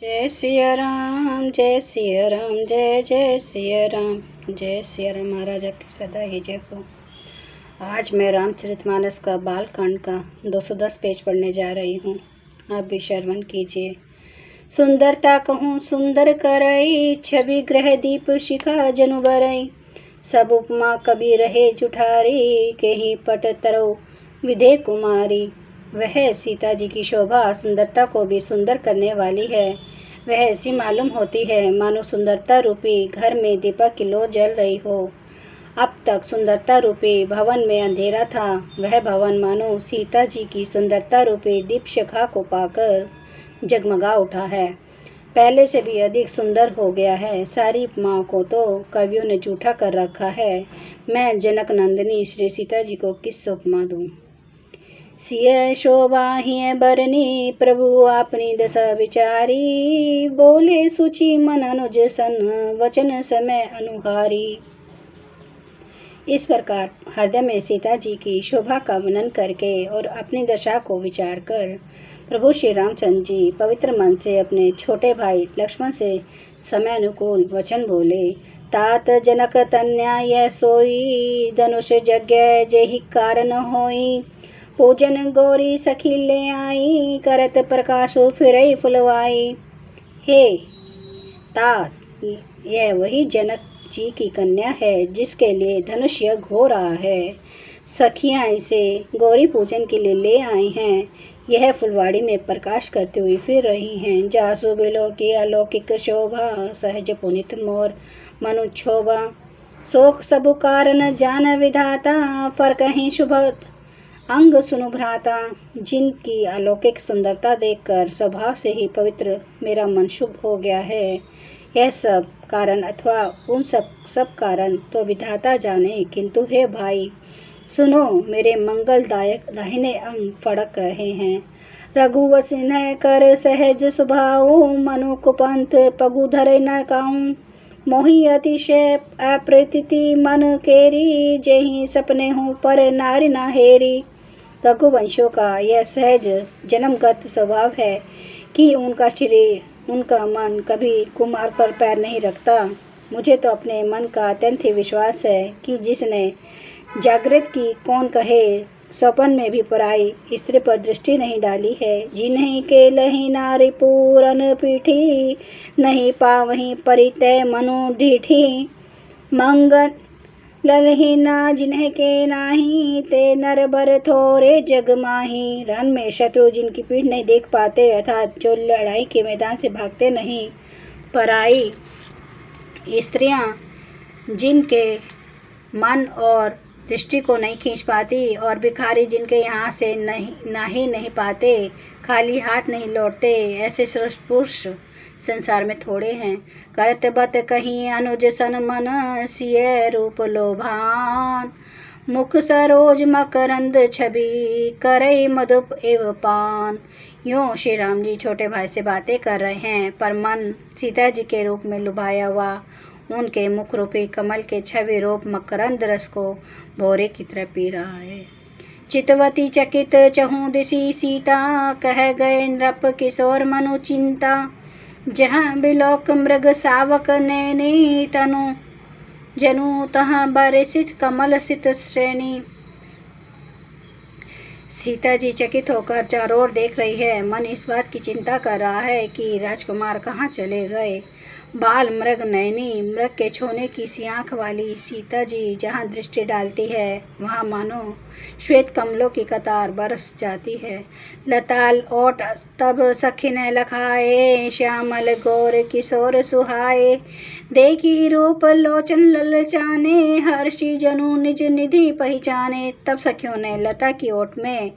जय सिया राम, जय सिया राम, जय जय सिया राम, जय सिया राम। महाराज आपकी सदा ही जय हो। आज मैं रामचरितमानस का बालकांड का 210 पेज पढ़ने जा रही हूँ। आप भी श्रवण कीजिए। सुंदरता कहूँ सुंदर करई, छवि ग्रह दीप शिखा जनु बरई। सब उपमा कवि रहे जुठारी, केही पट तरौ विधे कुमारी। वह सीता जी की शोभा सुंदरता को भी सुंदर करने वाली है। वह ऐसी मालूम होती है मानो सुंदरता रूपी घर में दीपक की लौ जल रही हो। अब तक सुंदरता रूपी भवन में अंधेरा था, वह भवन मानो सीता जी की सुंदरता रूपी दीप शिखा को पाकर जगमगा उठा है। पहले से भी अधिक सुंदर हो गया है। सारी उपमाओं को तो कवियों ने झूठा कर रखा है। मैं जनक नंदिनी श्री सीता जी को किस उपमा दूं। सिय शोभा हिय बरनी, प्रभु आपनी दशा विचारी। बोले सुचि मन अनुज सन, वचन समय अनुहारी। इस प्रकार हृदय में सीता जी की शोभा का वर्णन करके और अपनी दशा को विचार कर प्रभु श्री रामचंद्र जी पवित्र मन से अपने छोटे भाई लक्ष्मण से समय अनुकूल वचन बोले। तात जनक तन्या यह सोई, धनुष यज्ञ जेहि कारण होई। पूजन गौरी सखी ले आई, करत प्रकाशो फिरई फुलवाई। हे तात, यह वही जनक जी की कन्या है जिसके लिए धनुष यज्ञ हो रहा है। सखियां इसे गौरी पूजन के लिए ले आई हैं। यह फुलवाड़ी में प्रकाश करते हुए फिर रही हैं। जासु बिलो की अलौकिक शोभा, सहज पुनित मोर मनु क्षोभा। शोक सबु कारण जान विधाता, फर कहीं शुभ अंग सुनु भ्राता। जिनकी अलौकिक सुंदरता देखकर स्वभाव से ही पवित्र मेरा मन शुभ हो गया है। यह सब कारण अथवा उन सब कारण तो विधाता जाने, किंतु हे भाई सुनो, मेरे मंगलदायक दाहिने अंग फड़क रहे हैं। रघुवंश कर सहज स्वभाव, मनु कुपंथ पगु धरे न काऊं। मोहि अतिशय अप्रतीति मन केरी, जेहि सपने हूँ पर नारी ना हेरी। रघुवंशों का यह सहज जन्मगत स्वभाव है कि उनका शरीर, उनका मन कभी कुमार पर पैर नहीं रखता। मुझे तो अपने मन का अत्यंत ही विश्वास है कि जिसने जागृत की कौन कहे, स्वप्न में भी पराई स्त्री पर दृष्टि नहीं डाली है। जिन्हीं के लही नारी पूरन पीठी, नहीं पावहीं परितय मनु ढीठी। मंगल ललही ना जिन्हें के नाही, ते नर बर थोरे जग माही। रण में शत्रु जिनकी पीठ नहीं देख पाते, अर्थात जो लड़ाई के मैदान से भागते नहीं। पराई स्त्रियां जिनके मन और दृष्टि को नहीं खींच पाती, और भिखारी जिनके यहाँ से नहीं पाते, खाली हाथ नहीं लौटते, ऐसे श्रेष्ठ पुरुष संसार में थोड़े हैं। करत बत कहीं अनुज सन मन, सिय रूप लोभान। मुख सरोज मकरंद छवि, करई मधुप एव पान। यूँ श्री राम जी छोटे भाई से बातें कर रहे हैं, पर मन सीता जी के रूप में लुभाया हुआ उनके मुख रूपी कमल के छवि रूप मकरंद रस को भोरे की तरह पी रहा है। चितवती चकित चहु दिशि सीता, कह गए नृप किशोर मनु चिंता। जहाँ बिलोक मृग सावक नैनी, तनु जनु तहाँ बरसित कमल सित श्रेणी। सीता जी चकित होकर चारों ओर देख रही है। मन इस बात की चिंता कर रहा है कि राजकुमार कहाँ चले गए। बाल मृग नयनी, मृग के छोने की सी आँख वाली सीता जी जहाँ दृष्टि डालती है, वहाँ मानो श्वेत कमलों की कतार बरस जाती है। लताल ओट तब सखिन लखाए, श्यामल गोर किशोर सुहाए। देखी रूप लोचन ललचाने, हर्षि जनु निज निधि पहचाने। तब सखियों ने लता की ओट में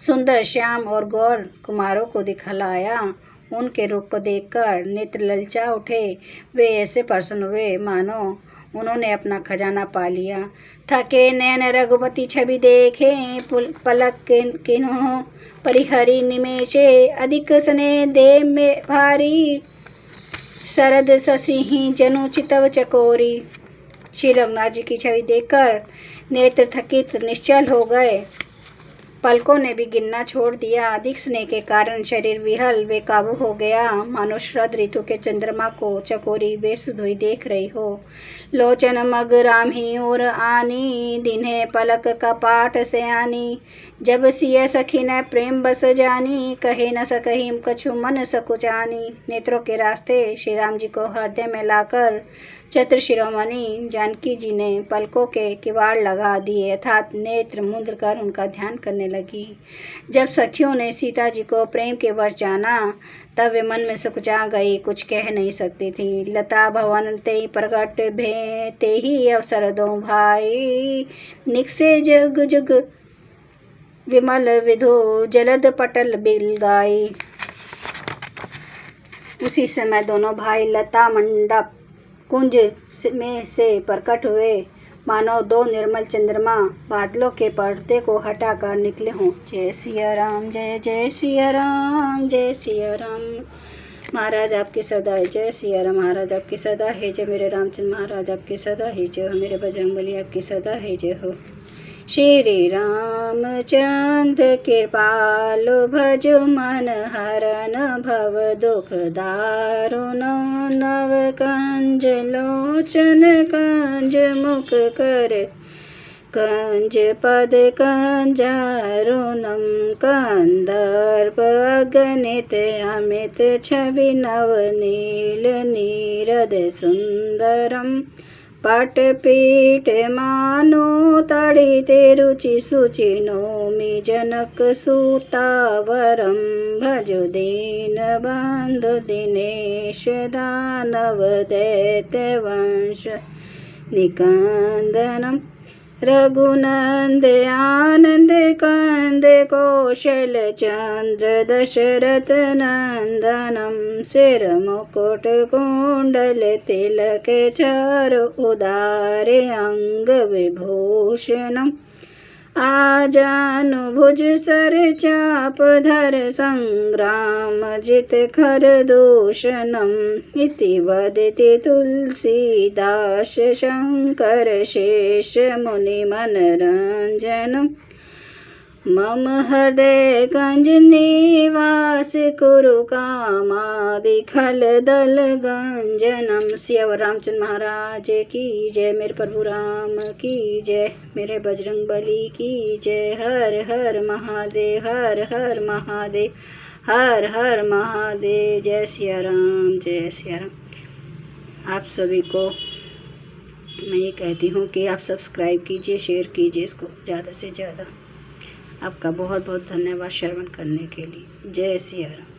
सुंदर श्याम और गौर कुमारों को दिखलाया। उनके रूप को देखकर नेत्र ललचा उठे। वे ऐसे प्रसन्न हुए मानो उन्होंने अपना खजाना पा लिया। थके नैन रघुपति छवि देखे, पलक किन्हों परिहरी निमेषे। अधिक सने दे में भारी, शरद शशि जनु चितव चकोरी। श्री रघुनाथ जी की छवि देखकर नेत्र थकित निश्चल हो गए। पलकों ने भी गिनना छोड़ दिया। अधिक स्नेह के कारण शरीर विहल बेकाबू हो गया, मानो शरद ऋतु के चंद्रमा को चकोरी बेसुध हुई देख रही हो। लोचन मग रामही और आनी, दिन्हे पलक कपाट से आनी। जब सिय सखी न प्रेम बस जानी, कहे न सकही कछु मन सकुचानी। नेत्रों के रास्ते श्री राम जी को हृदय में लाकर चतुर शिरोमणि जानकी जी ने पलकों के किवाड़ लगा दिए, अर्थात नेत्र मुद्र कर उनका ध्यान करने लगी। जब सखियों ने सीता जी को प्रेम के वश जाना, तब वे मन में सकुचा गई, कुछ कह नहीं सकती थी। लता भवन ते प्रगट भे ते ही अवसर दो भाई, निकसे जग जग विमल विधु जलद पटल बिल गाई। उसी समय दोनों भाई लता मंडप कुंज में से प्रकट हुए, मानो दो निर्मल चंद्रमा बादलों के पर्दे को हटाकर निकले हों। जय सिया राम, जय जय सिया राम, जय सिया राम। महाराज आपकी सदा है जय सिया राम, महाराज आपकी सदा है जय। मेरे रामचंद्र महाराज आपकी सदा है जय हो, मेरे बजरंगबली आपकी सदा है जय हो। श्री रामचंद्र कृपालु भजो मन हरन भव दुख दारुण। नव कंज लोचन कंज मुख कर कंज पद कंजारुणम। कंदर्प अगणित अमित छवि नव नील नीरद सुंदरम। पटपीठ मानो तड़िते रुचि सुचि नौमि जनक सुतावरम। भजो दीन बंधु दिनेश दानव दैत्य वंश निकंदनम। रघुनंद आनंद कंद कौशल चंद्र दशरथ नंदनम। सिर मुकुट कुंडल तिलक चारु उदारे अंग विभूषणम। आजानु भुज सर चाप धर संग्राम जित खर दूषणम। इति वदति तुलसीदास शंकर शेष मुनि मनरंजनम। मम हृदय कंज निवास कुरु कामादि खल दल गंजनम। सिया रामचंद्र महाराज की जय, मेरे प्रभु राम की जय, मेरे बजरंग बली की जय। हर हर महादेव, हर हर महादेव, हर हर महादेव। जय सिया राम, जय सिया राम। आप सभी को मैं ये कहती हूँ कि आप सब्सक्राइब कीजिए, शेयर कीजिए इसको ज़्यादा से ज़्यादा। आपका बहुत बहुत धन्यवाद श्रवण करने के लिए। जय सिया राम।